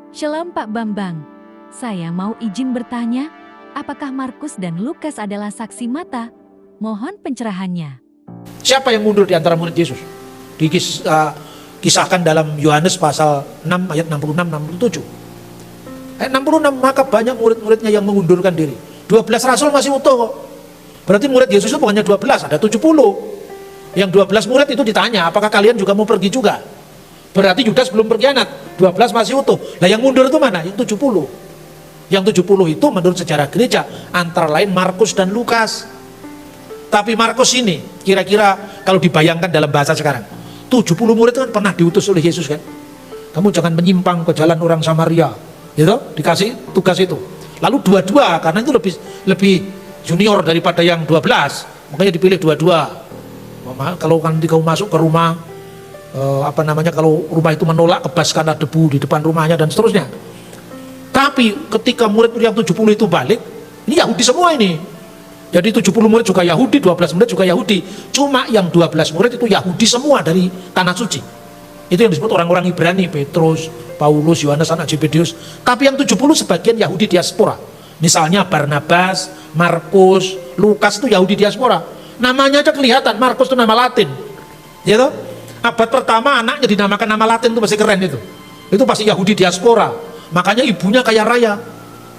Shalom Pak Bambang, saya mau izin bertanya, apakah Markus dan Lukas adalah saksi mata? Mohon pencerahannya. Siapa yang mundur di antara murid Yesus? Dikisahkan dalam Yohanes pasal 6 ayat 66-67. Ayat 66, maka banyak murid-muridnya yang mengundurkan diri. 12 rasul masih utuh kok. Berarti murid Yesus itu bukannya 12, ada 70. Yang 12 murid itu ditanya, apakah kalian juga mau pergi juga? Berarti Yudas belum berkhianat, 12 masih utuh. Nah yang mundur itu mana? Yang 70. Yang 70 itu menurut sejarah gereja, antara lain Markus dan Lukas. Tapi Markus ini, kira-kira kalau dibayangkan dalam bahasa sekarang, 70 murid itu kan pernah diutus oleh Yesus kan? Kamu jangan menyimpang ke jalan orang Samaria, gitu? Dikasih tugas itu. Lalu dua-dua, karena itu lebih junior daripada yang 12, makanya dipilih dua-dua. Kalau nanti kamu masuk ke rumah, kalau rumah itu menolak, kebas karena debu di depan rumahnya dan seterusnya. Tapi ketika murid yang 70 itu balik, ini Yahudi semua ini. Jadi 70 murid juga Yahudi, 12 murid juga Yahudi. Cuma yang 12 murid itu Yahudi semua dari Tanah Suci. Itu yang disebut orang-orang Ibrani, Petrus, Paulus, Yohanes, anak Zebedius. Tapi yang 70 sebagian Yahudi diaspora. Misalnya Barnabas, Markus, Lukas itu Yahudi diaspora. Namanya aja kelihatan, Markus itu nama Latin. Ya toh? Abad pertama anaknya dinamakan nama Latin itu masih keren itu. Itu pasti Yahudi diaspora. Makanya ibunya kaya raya.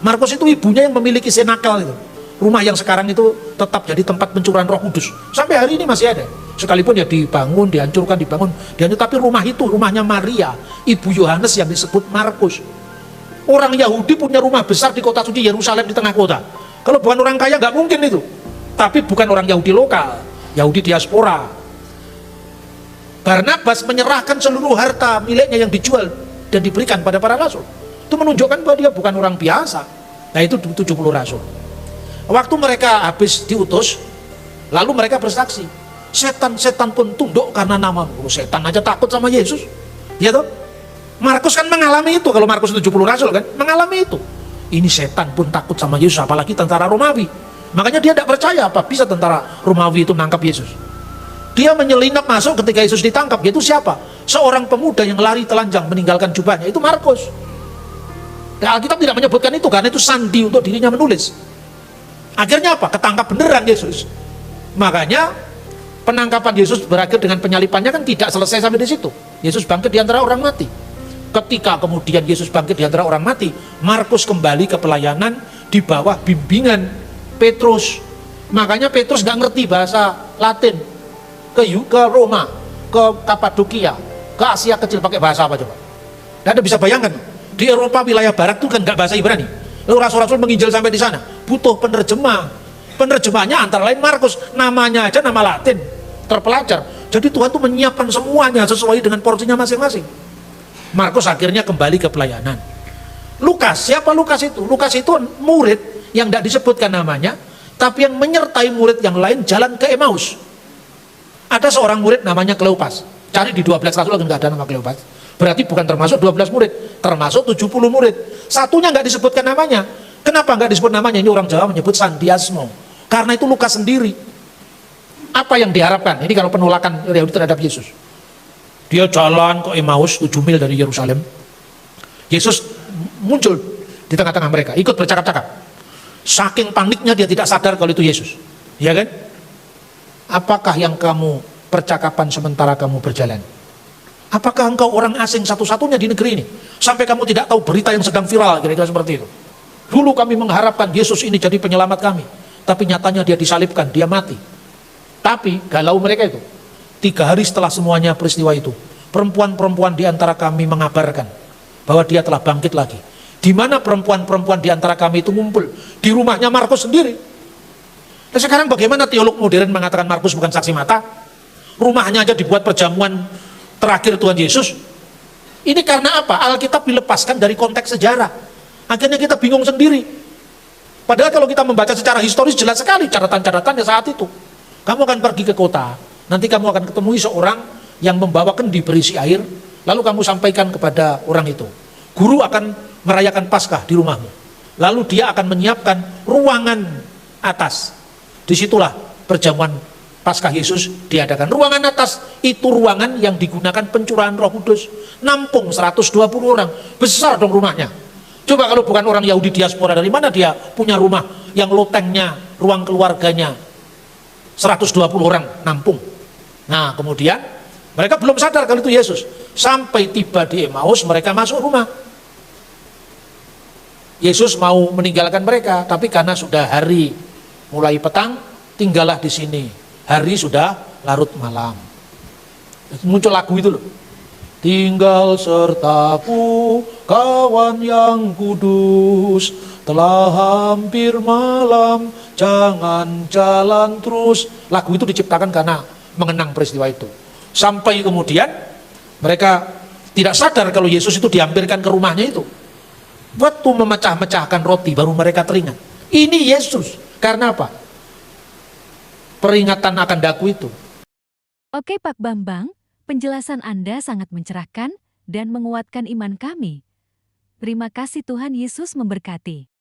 Markus itu ibunya yang memiliki senakal itu. Rumah yang sekarang itu tetap jadi tempat pencurahan Roh Kudus. Sampai hari ini masih ada. Sekalipun ya dibangun, dihancurkan, tapi rumah itu rumahnya Maria, ibu Yohanes yang disebut Markus. Orang Yahudi punya rumah besar di kota suci Yerusalem di tengah kota. Kalau bukan orang kaya nggak mungkin itu. Tapi bukan orang Yahudi lokal, Yahudi diaspora. Barnabas menyerahkan seluruh harta miliknya yang dijual dan diberikan pada para rasul. Itu menunjukkan bahwa dia bukan orang biasa. Nah itu 70 rasul. Waktu mereka habis diutus, lalu mereka bersaksi, setan-setan pun tunduk karena namamu. Setan aja takut sama Yesus, ya toh? Markus kan mengalami itu. Kalau Markus 70 rasul kan mengalami itu. Ini setan pun takut sama Yesus, apalagi tentara Romawi. Makanya dia tidak percaya apa bisa tentara Romawi itu nangkap Yesus. Dia menyelinap masuk ketika Yesus ditangkap. Yaitu siapa? Seorang pemuda yang lari telanjang meninggalkan jubahnya. Itu Markus. Nah, Alkitab tidak menyebutkan itu karena itu sandi untuk dirinya menulis. Akhirnya apa? Ketangkap beneran Yesus. Makanya penangkapan Yesus berakhir dengan penyalipannya kan tidak selesai sampai di situ. Yesus bangkit di antara orang mati. Ketika kemudian Yesus bangkit di antara orang mati, Markus kembali ke pelayanan di bawah bimbingan Petrus. Makanya Petrus nggak ngerti bahasa Latin. Ke Roma, ke Kapadokia, ke Asia Kecil pakai bahasa apa coba? Tidak ada bisa bayangkan. Di Eropa wilayah barat itu kan nggak bahasa Ibrani. Lalu rasul-rasul menginjil sampai di sana, butuh penerjemah. Penerjemahnya antara lain Markus, namanya aja nama Latin, terpelajar. Jadi Tuhan tuh menyiapkan semuanya sesuai dengan porsinya masing-masing. Markus akhirnya kembali ke pelayanan. Lukas, siapa Lukas itu? Lukas itu murid yang tidak disebutkan namanya, tapi yang menyertai murid yang lain jalan ke Emmaus. Ada seorang murid namanya Kleopas. Cari di 12 rasul nggak ada nama Kleopas. Berarti bukan termasuk 12 murid, termasuk 70 murid. Satunya nggak disebutkan namanya. Kenapa nggak disebut namanya? Ini orang Jawa menyebut Sandiasmo. Karena itu Lukas sendiri. Apa yang diharapkan? Ini kalau penolakan Yahudi terhadap Yesus. Dia jalan ke Emmaus 7 mil dari Yerusalem. Yesus muncul di tengah-tengah mereka, ikut bercakap-cakap. Saking paniknya dia tidak sadar kalau itu Yesus. Ya kan? Apakah yang kamu percakapan sementara kamu berjalan? Apakah engkau orang asing satu-satunya di negeri ini? Sampai kamu tidak tahu berita yang sedang viral, kira-kira seperti itu. Dulu kami mengharapkan Yesus ini jadi penyelamat kami. Tapi nyatanya dia disalibkan, dia mati. Tapi galau mereka itu. 3 hari setelah semuanya peristiwa itu, perempuan-perempuan di antara kami mengabarkan bahwa dia telah bangkit lagi. Di mana perempuan-perempuan di antara kami itu ngumpul? Di rumahnya Markus sendiri. Nah sekarang bagaimana teolog modern mengatakan Markus bukan saksi mata? Rumahnya aja dibuat perjamuan terakhir Tuhan Yesus. Ini karena apa? Alkitab dilepaskan dari konteks sejarah. Akhirnya kita bingung sendiri. Padahal kalau kita membaca secara historis jelas sekali catatan-catatannya saat itu. Kamu akan pergi ke kota, nanti kamu akan ketemu seorang yang membawa kendi berisi air, lalu kamu sampaikan kepada orang itu. Guru akan merayakan Paskah di rumahmu. Lalu dia akan menyiapkan ruangan atas. Disitulah perjamuan Paskah Yesus diadakan. Ruangan atas itu ruangan yang digunakan pencurahan Roh Kudus. Nampung 120 orang. Besar dong rumahnya. Coba kalau bukan orang Yahudi diaspora, dari mana dia punya rumah yang lotengnya, ruang keluarganya 120 orang nampung. Nah, kemudian mereka belum sadar kalau itu Yesus. Sampai tiba di Emmaus, mereka masuk rumah. Yesus mau meninggalkan mereka, tapi karena sudah hari mulai petang, tinggallah di sini. Hari sudah larut malam. Muncul lagu itu loh. Tinggal sertaku, kawan yang kudus, telah hampir malam, jangan jalan terus. Lagu itu diciptakan karena mengenang peristiwa itu. Sampai kemudian mereka tidak sadar kalau Yesus itu dihampirkan ke rumahnya itu. Waktu memecah-mecahkan roti baru mereka teringat. Ini Yesus. Karena apa? Peringatan akan daku itu. Oke Pak Bambang, penjelasan Anda sangat mencerahkan dan menguatkan iman kami. Terima kasih, Tuhan Yesus memberkati.